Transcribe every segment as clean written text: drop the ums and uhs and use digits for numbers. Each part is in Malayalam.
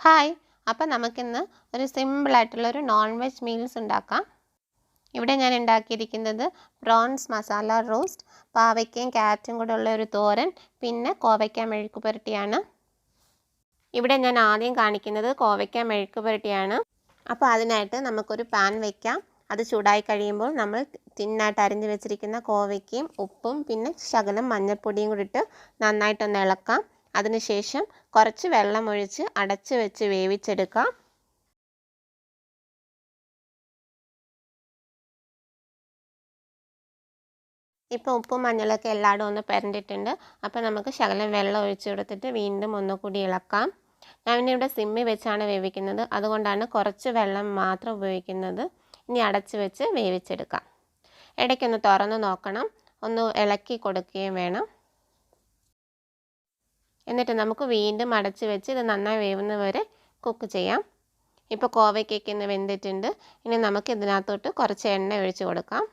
ഹായ്, അപ്പം നമുക്കിന്ന് ഒരു സിമ്പിളായിട്ടുള്ളൊരു നോൺ വെജ് മീൽസ് ഉണ്ടാക്കാം. ഇവിടെ ഞാൻ ഉണ്ടാക്കിയിരിക്കുന്നത് പ്രോൺസ് മസാല റോസ്റ്റ്, പാവയ്ക്കയും ക്യാരറ്റും കൂടെ ഉള്ള ഒരു തോരൻ, പിന്നെ കോവയ്ക്ക മെഴുക്ക് പുരട്ടിയാണ്. ഇവിടെ ഞാൻ ആദ്യം കാണിക്കുന്നത് കോവയ്ക്ക മെഴുക്ക് പുരട്ടിയാണ്. അപ്പോൾ അതിനായിട്ട് നമുക്കൊരു പാൻ വയ്ക്കാം. അത് ചൂടായി കഴിയുമ്പോൾ നമ്മൾ തിന്നായിട്ട് അരിഞ്ഞു വെച്ചിരിക്കുന്ന കോവയ്ക്കയും ഉപ്പും പിന്നെ ശകലം മഞ്ഞൾപ്പൊടിയും കൂടി ഇട്ട് നന്നായിട്ടൊന്ന് ഇളക്കാം. അതിനുശേഷം കുറച്ച് വെള്ളം ഒഴിച്ച് അടച്ച് വെച്ച് വേവിച്ചെടുക്കാം. ഇപ്പോൾ ഉപ്പും മഞ്ഞളൊക്കെ എല്ലായിടും ഒന്ന് പുരണ്ടിട്ടുണ്ട്. അപ്പോൾ നമുക്ക് ശകലം വെള്ളം ഒഴിച്ച് കൊടുത്തിട്ട് വീണ്ടും ഒന്നുകൂടി ഇളക്കാം. ഞാനിവിടെ സിമ്മിൽ വെച്ചാണ് വേവിക്കുന്നത്, അതുകൊണ്ടാണ് കുറച്ച് വെള്ളം മാത്രം ഉപയോഗിക്കുന്നത്. ഇനി അടച്ച് വെച്ച് വേവിച്ചെടുക്കാം. ഇടയ്ക്കൊന്ന് തുറന്ന് നോക്കണം, ഒന്ന് ഇളക്കി കൊടുക്കുകയും വേണം. എന്നിട്ട് നമുക്ക് വീണ്ടും അടച്ച് വെച്ച് ഇത് നന്നായി വേവുന്നവരെ കുക്ക് ചെയ്യാം. ഇപ്പോൾ കോവയ്ക്കൊക്കെ ഇന്ന് വെന്തിട്ടുണ്ട്. ഇനി നമുക്ക് ഇതിനകത്തോട്ട് കുറച്ച് എണ്ണ ഒഴിച്ച് കൊടുക്കാം.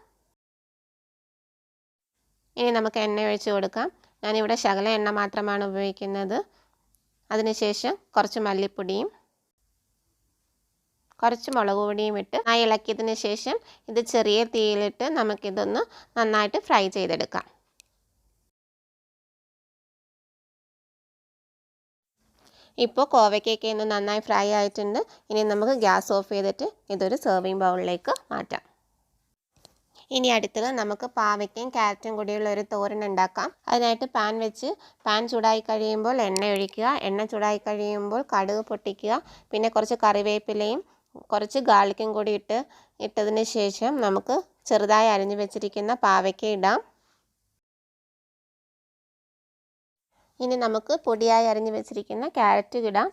ഞാനിവിടെ ശകല എണ്ണ മാത്രമാണ് ഉപയോഗിക്കുന്നത്. അതിനുശേഷം കുറച്ച് മല്ലിപ്പൊടിയും കുറച്ച് മുളക് പൊടിയും ഇട്ട് ഇളക്കിയതിന് ശേഷം ഇത് ചെറിയ തീയിലിട്ട് നമുക്കിതൊന്ന് നന്നായിട്ട് ഫ്രൈ ചെയ്തെടുക്കാം. ഇപ്പോൾ കോവയ്ക്കൊക്കെ ഒന്ന് നന്നായി ഫ്രൈ ആയിട്ടുണ്ട്. ഇനി നമുക്ക് ഗ്യാസ് ഓഫ് ചെയ്തിട്ട് ഇതൊരു സെർവിങ് ബൗളിലേക്ക് മാറ്റാം. ഇനി അടുത്തത് നമുക്ക് പാവയ്ക്കയും ക്യാരറ്റും കൂടിയുള്ള ഒരു തോരൻ ഉണ്ടാക്കാം. അതിനായിട്ട് പാൻ വെച്ച് പാൻ ചൂടായി കഴിയുമ്പോൾ എണ്ണ ഒഴിക്കുക. എണ്ണ ചൂടായി കഴിയുമ്പോൾ കടുക് പൊട്ടിക്കുക. പിന്നെ കുറച്ച് കറിവേപ്പിലയും കുറച്ച് ഗാർലിക്കും കൂടി ഇട്ടതിന് ശേഷം നമുക്ക് ചെറുതായി അരിഞ്ഞു വെച്ചിരിക്കുന്ന പാവയ്ക്ക ഇടാം. ഇനി നമുക്ക് പൊടിയായി അരിഞ്ഞു വെച്ചിരിക്കുന്ന ക്യാരറ്റ് ഇടാം.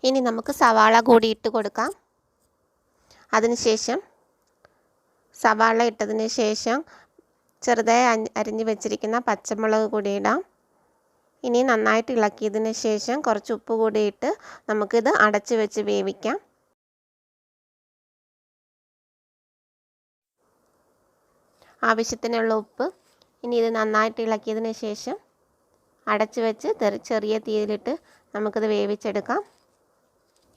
ഇനി നമുക്ക് സവാള കൂടി ഇട്ട് കൊടുക്കാം. അതിനുശേഷം സവാള ഇട്ടതിന് ശേഷം ചെറുതായി അരിഞ്ഞു വെച്ചിരിക്കുന്ന പച്ചമുളക് കൂടി ഇടാം. ഇനി നന്നായിട്ട് ഇളക്കിയതിന് ശേഷം കുറച്ച് ഉപ്പ് കൂടി ഇട്ട് നമുക്കിത് അടച്ച് വെച്ച് വേവിക്കാം. ആവശ്യത്തിനുള്ള ഉപ്പ്. ഇനി ഇത് നന്നായിട്ട് ഇളക്കിയതിന് ശേഷം അടച്ച് വെച്ച് ചെറിയ തീയിലിട്ട് നമുക്കിത് വേവിച്ചെടുക്കാം.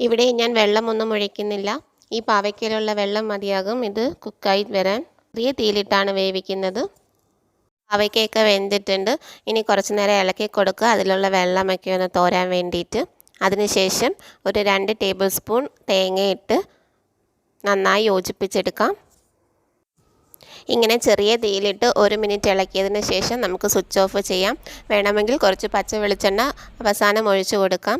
ഇവിടെ ഞാൻ വെള്ളമൊന്നും ഒഴിക്കുന്നില്ല. ഈ പാവയ്ക്കയിലുള്ള വെള്ളം മതിയാകും ഇത് കുക്കായി വരാൻ. ചെറിയ തീയിലിട്ടാണ് വേവിക്കുന്നത്. പാവയ്ക്കയൊക്കെ വെന്തിട്ടുണ്ട്. ഇനി കുറച്ച് നേരം ഇളക്കി കൊടുക്കുക, അതിലുള്ള വെള്ളമൊക്കെ ഒന്ന് തോരാൻ വേണ്ടിയിട്ട്. അതിനുശേഷം ഒരു 2 ടേബിൾ സ്പൂൺ തേങ്ങയിട്ട് നന്നായി യോജിപ്പിച്ചെടുക്കാം. ഇങ്ങനെ ചെറിയ തീയിലിട്ട് 1 മിനിറ്റ് ഇളക്കിയതിന് ശേഷം നമുക്ക് സ്വിച്ച് ഓഫ് ചെയ്യാം. വേണമെങ്കിൽ കുറച്ച് പച്ച വെളിച്ചെണ്ണ അവസാനം ഒഴിച്ചു കൊടുക്കാം.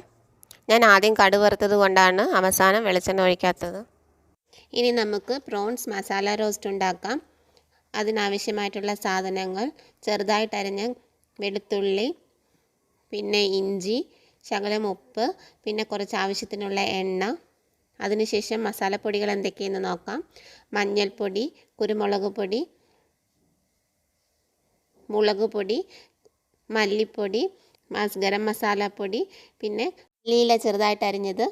ഞാൻ ആദ്യം കടുക് വറുത്തത് കൊണ്ടാണ് അവസാനം വെളിച്ചെണ്ണ ഒഴിക്കാത്തത്. ഇനി നമുക്ക് പ്രോൺസ് മസാല റോസ്റ്റ് ഉണ്ടാക്കാം. അതിനാവശ്യമായിട്ടുള്ള സാധനങ്ങൾ: ചെറുതായിട്ട് അരിഞ്ഞ വെളുത്തുള്ളി, പിന്നെ ഇഞ്ചി, ശകലം ഉപ്പ്, പിന്നെ കുറച്ച് ആവശ്യത്തിനുള്ള എണ്ണ. അതിനുശേഷം മസാലപ്പൊടികൾ എന്തൊക്കെയെന്ന് നോക്കാം. മഞ്ഞൾപ്പൊടി, കുരുമുളക് പൊടി, മുളക് പൊടി, മല്ലിപ്പൊടി, ഗരം മസാലപ്പൊടി, പിന്നെ ലീല ചെറുതായിട്ട് അരിഞ്ഞത്.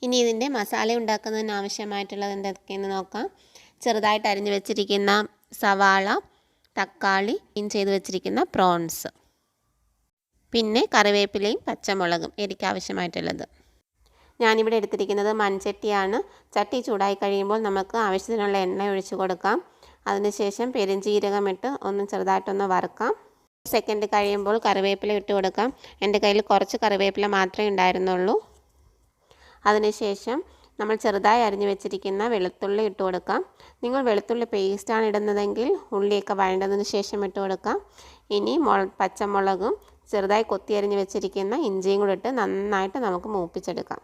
ഇനി ഇതിൻ്റെ മസാല ഉണ്ടാക്കുന്നതിന് ആവശ്യമായിട്ടുള്ളത് എന്തൊക്കെയെന്ന് നോക്കാം. ചെറുതായിട്ട് അരിഞ്ഞു വെച്ചിരിക്കുന്ന സവാള, തക്കാളി, ചെയ്ത് വെച്ചിരിക്കുന്ന പ്രോൺസ്, പിന്നെ കറിവേപ്പിലയും പച്ചമുളകും എനിക്ക് ആവശ്യമായിട്ടുള്ളത്. ഞാനിവിടെ എടുത്തിരിക്കുന്നത് മൺചട്ടിയാണ്. ചട്ടി ചൂടായി കഴിയുമ്പോൾ നമുക്ക് ആവശ്യത്തിനുള്ള എണ്ണ ഒഴിച്ച് കൊടുക്കാം. അതിനുശേഷം പെരുംജീരകം ഇട്ട് ഒന്ന് ചെറുതായിട്ടൊന്ന് വറുക്കാം. സെക്കൻഡ് കഴിയുമ്പോൾ കറിവേപ്പില ഇട്ട് കൊടുക്കാം. എൻ്റെ കയ്യിൽ കുറച്ച് കറിവേപ്പില മാത്രമേ ഉണ്ടായിരുന്നുള്ളൂ. അതിനുശേഷം നമ്മൾ ചെറുതായി അരിഞ്ഞു വെച്ചിരിക്കുന്ന വെളുത്തുള്ളി ഇട്ട് കൊടുക്കാം. നിങ്ങൾ വെളുത്തുള്ളി പേസ്റ്റാണ് ഇടുന്നതെങ്കിൽ ഉള്ളിയൊക്കെ വഴണ്ടതിന് ശേഷം ഇട്ട് കൊടുക്കാം. ഇനി പച്ചമുളകും ചെറുതായി കൊത്തി അരിഞ്ഞു വെച്ചിരിക്കുന്ന ഇഞ്ചിയും കൂടി ഇട്ട് നന്നായിട്ട് നമുക്ക് മൂപ്പിച്ചെടുക്കാം.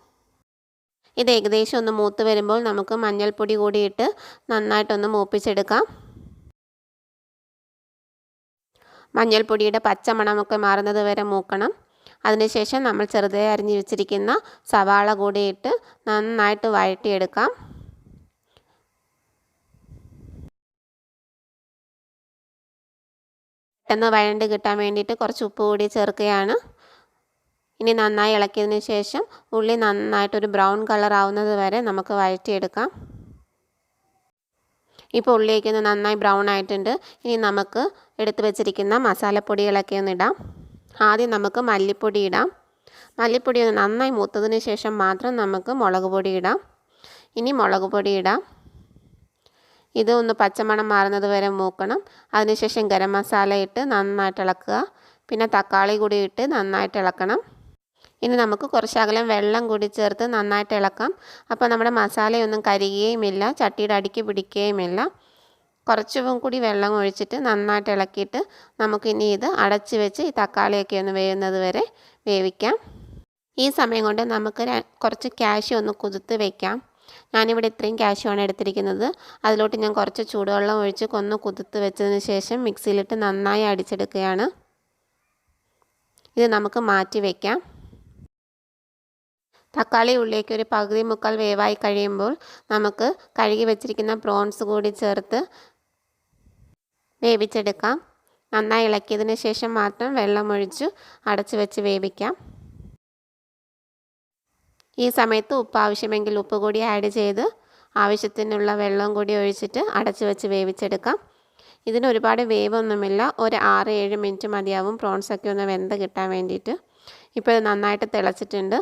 ഇത് ഏകദേശം ഒന്ന് മൂത്ത് വരുമ്പോൾ നമുക്ക് മഞ്ഞൾപ്പൊടി കൂടി ഇട്ട് നന്നായിട്ടൊന്ന് മൂപ്പിച്ചെടുക്കാം. മഞ്ഞൾപ്പൊടിയുടെ പച്ചമണമൊക്കെ മാറുന്നത് വരെ മൂക്കണം. അതിനുശേഷം നമ്മൾ ചെറുതായി അരിഞ്ഞു വെച്ചിരിക്കുന്ന സവാള കൂടി ഇട്ട് നന്നായിട്ട് വഴറ്റിയെടുക്കാം. പെട്ടെന്ന് വഴണ്ട് കിട്ടാൻ വേണ്ടിയിട്ട് കുറച്ച് ഉപ്പ് കൂടി ചേർക്കുകയാണ്. ഇനി നന്നായി ഇളക്കിയതിന് ശേഷം ഉള്ളി നന്നായിട്ടൊരു ബ്രൗൺ കളർ ആവുന്നത് വരെ നമുക്ക് വഴറ്റിയെടുക്കാം. ഇപ്പോൾ ഉള്ളിയൊക്കെ ഒന്ന് നന്നായി ബ്രൗൺ ആയിട്ടുണ്ട്. ഇനി നമുക്ക് എടുത്തു വെച്ചിരിക്കുന്ന മസാലപ്പൊടികളൊക്കെ ഒന്ന് ഇടാം. ആദ്യം നമുക്ക് മല്ലിപ്പൊടി ഇടാം. മല്ലിപ്പൊടി ഒന്ന് നന്നായി മൂത്തതിന് ശേഷം മാത്രം നമുക്ക് മുളക് പൊടി ഇടാം. ഇനി മുളക് പൊടി ഇടാം. ഇത് ഒന്ന് പച്ചമണം മാറുന്നത് വരെ മൂക്കണം. അതിനുശേഷം ഗരം മസാല ഇട്ട് നന്നായിട്ട് ഇളക്കുക. പിന്നെ തക്കാളി കൂടി ഇട്ട് നന്നായിട്ട് ഇളക്കണം. ഇനി നമുക്ക് കുറച്ചകലം വെള്ളം കൂടി ചേർത്ത് നന്നായിട്ട് ഇളക്കാം. അപ്പോൾ നമ്മുടെ മസാലയൊന്നും കരിയുകയുമില്ല, ചട്ടിയുടെ അടിക്ക് പിടിക്കുകയുമില്ല. കുറച്ചും കൂടി വെള്ളം ഒഴിച്ചിട്ട് നന്നായിട്ട് ഇളക്കിയിട്ട് നമുക്കിനി ഇത് അടച്ച് വെച്ച് ഈ തക്കാളിയൊക്കെ ഒന്ന് വേവുന്നത് വരെ വേവിക്കാം. ഈ സമയം കൊണ്ട് നമുക്ക് കുറച്ച് കാഷ്യൂ ഒന്ന് കുതിർത്ത് വയ്ക്കാം. ഞാനിവിടെ ഇത്രയും കാഷ്യൂ ആണ് എടുത്തിരിക്കുന്നത്. അതിലോട്ട് ഞാൻ കുറച്ച് ചൂടുവെള്ളം ഒഴിച്ച് ഒന്ന് കുതിർത്ത് വെച്ചതിന് ശേഷം മിക്സിയിലിട്ട് നന്നായി അടിച്ചെടുക്കുകയാണ്. ഇത് നമുക്ക് മാറ്റി വയ്ക്കാം. തക്കാളി ഉള്ളിലേക്ക് ഒരു പകുതി മുക്കാൽ വേവായി കഴിയുമ്പോൾ നമുക്ക് കഴുകി വെച്ചിരിക്കുന്ന പ്രോൺസ് കൂടി ചേർത്ത് വേവിച്ചെടുക്കാം. നന്നായി ഇളക്കിയതിന് ശേഷം മാത്രം വെള്ളം ഒഴിച്ച് അടച്ച് വെച്ച് വേവിക്കാം. ഈ സമയത്ത് ഉപ്പ് ആവശ്യമെങ്കിൽ ഉപ്പ് കൂടി ആഡ് ചെയ്ത് ആവശ്യത്തിനുള്ള വെള്ളം കൂടി ഒഴിച്ചിട്ട് അടച്ച് വെച്ച് വേവിച്ചെടുക്കാം. ഇതിന് ഒരുപാട് വേവൊന്നുമില്ല, ഒരു 6-7 മിനിറ്റ് മതിയാവും പ്രോൺസൊക്കെ ഒന്ന് വെന്ത് കിട്ടാൻ വേണ്ടിയിട്ട്. ഇപ്പോൾ ഇത് നന്നായിട്ട് തിളച്ചിട്ടുണ്ട്.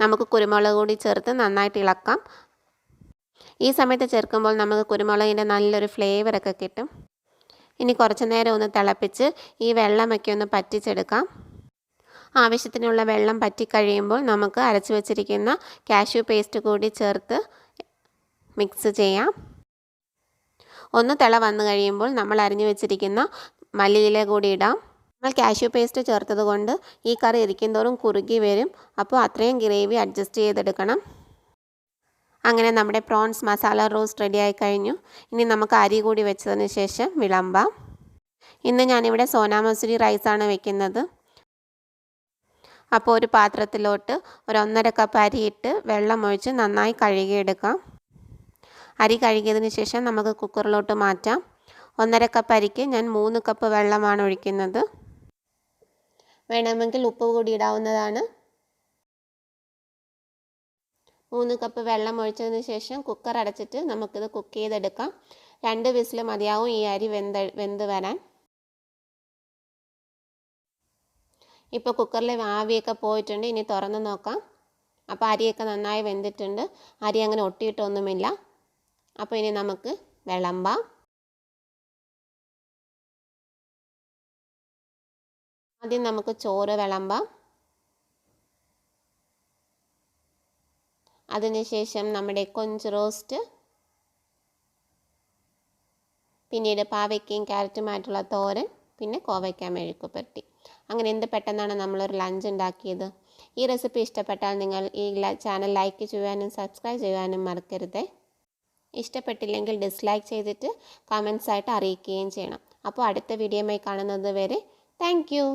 നമുക്ക് കുരുമുളക് കൂടി ചേർത്ത് നന്നായിട്ട് ഇളക്കാം. ഈ സമയത്ത് ചേർക്കുമ്പോൾ നമുക്ക് കുരുമുളകിൻ്റെ നല്ലൊരു ഫ്ലേവറൊക്കെ കിട്ടും. ഇനി കുറച്ച് നേരം ഒന്ന് തിളപ്പിച്ച് ഈ വെള്ളമൊക്കെ ഒന്ന് പറ്റിച്ചെടുക്കാം. ആവശ്യത്തിനുള്ള വെള്ളം പറ്റിക്കഴിയുമ്പോൾ നമുക്ക് അരച്ച് വെച്ചിരിക്കുന്ന കാഷ്യൂ പേസ്റ്റ് കൂടി ചേർത്ത് മിക്സ് ചെയ്യാം. ഒന്ന് തിള വന്നു കഴിയുമ്പോൾ നമ്മൾ അരിഞ്ഞു വെച്ചിരിക്കുന്ന മല്ലിയില കൂടി ഇടാം. നമ്മൾ കാഷ്യൂ പേസ്റ്റ് ചേർത്തത് കൊണ്ട് ഈ കറി ഇരിക്കുന്തോറും കുറുകി വരും. അപ്പോൾ അത്രയും ഗ്രേവി അഡ്ജസ്റ്റ് ചെയ്തെടുക്കണം. അങ്ങനെ നമ്മുടെ പ്രോൺസ് മസാല റോസ്റ്റ് റെഡിയായി കഴിഞ്ഞു. ഇനി നമുക്ക് അരി കൂടി വെച്ചതിന് ശേഷം വിളമ്പാം. ഇന്ന് ഞാനിവിടെ സോനാ മസൂരി റൈസാണ് വെക്കുന്നത്. അപ്പോൾ ഒരു പാത്രത്തിലോട്ട് ഒരു 1.5 കപ്പ് അരി ഇട്ട് വെള്ളം ഒഴിച്ച് നന്നായി കഴുകിയെടുക്കാം. അരി കഴുകിയതിന് ശേഷം നമുക്ക് കുക്കറിലോട്ട് മാറ്റാം. 1.5 കപ്പ് അരിക്ക് ഞാൻ 3 കപ്പ് വെള്ളമാണ് ഒഴിക്കുന്നത്. വേണമെങ്കിൽ ഉപ്പ് കൂടി ഇടാവുന്നതാണ്. 3 കപ്പ് വെള്ളം ഒഴിച്ചതിന് ശേഷം കുക്കർ അടച്ചിട്ട് നമുക്കിത് കുക്ക് ചെയ്തെടുക്കാം. 2 വിസിൽ മതിയാവും ഈ അരി വെന്ത് വരാൻ. ഇപ്പോൾ കുക്കറിലെ ആവിയൊക്കെ പോയിട്ടുണ്ട്. ഇനി തുറന്ന് നോക്കാം. അപ്പോൾ അരിയൊക്കെ നന്നായി വെന്തിട്ടുണ്ട്. അരി അങ്ങനെ ഒട്ടിയിട്ടൊന്നുമില്ല. അപ്പോൾ ഇനി നമുക്ക് വിളമ്പാം. ആദ്യം നമുക്ക് ചോറ് വിളമ്പാം. അതിനുശേഷം നമ്മുടെ കൊഞ്ച് റോസ്റ്റ്, പിന്നീട് പാവയ്ക്കയും ക്യാരറ്റുമായിട്ടുള്ള തോരൻ, പിന്നെ കോവയ്ക്ക മെഴുക്ക് പുരട്ടി. അങ്ങനെ എന്ത് പെട്ടെന്നാണ് നമ്മളൊരു ലഞ്ച് ഉണ്ടാക്കിയത്. ഈ റെസിപ്പി ഇഷ്ടപ്പെട്ടാൽ നിങ്ങൾ ഈ ചാനൽ ലൈക്ക് ചെയ്യാനും സബ്സ്ക്രൈബ് ചെയ്യാനും മറക്കരുത്. ഇഷ്ടപ്പെട്ടില്ലെങ്കിൽ ഡിസ്ലൈക്ക് ചെയ്തിട്ട് കമൻസ് ആയിട്ട് അറിയിക്കുകയും ചെയ്യണം. അപ്പോൾ അടുത്ത വീഡിയോയുമായി കാണുന്നത് വരെ താങ്ക് യു.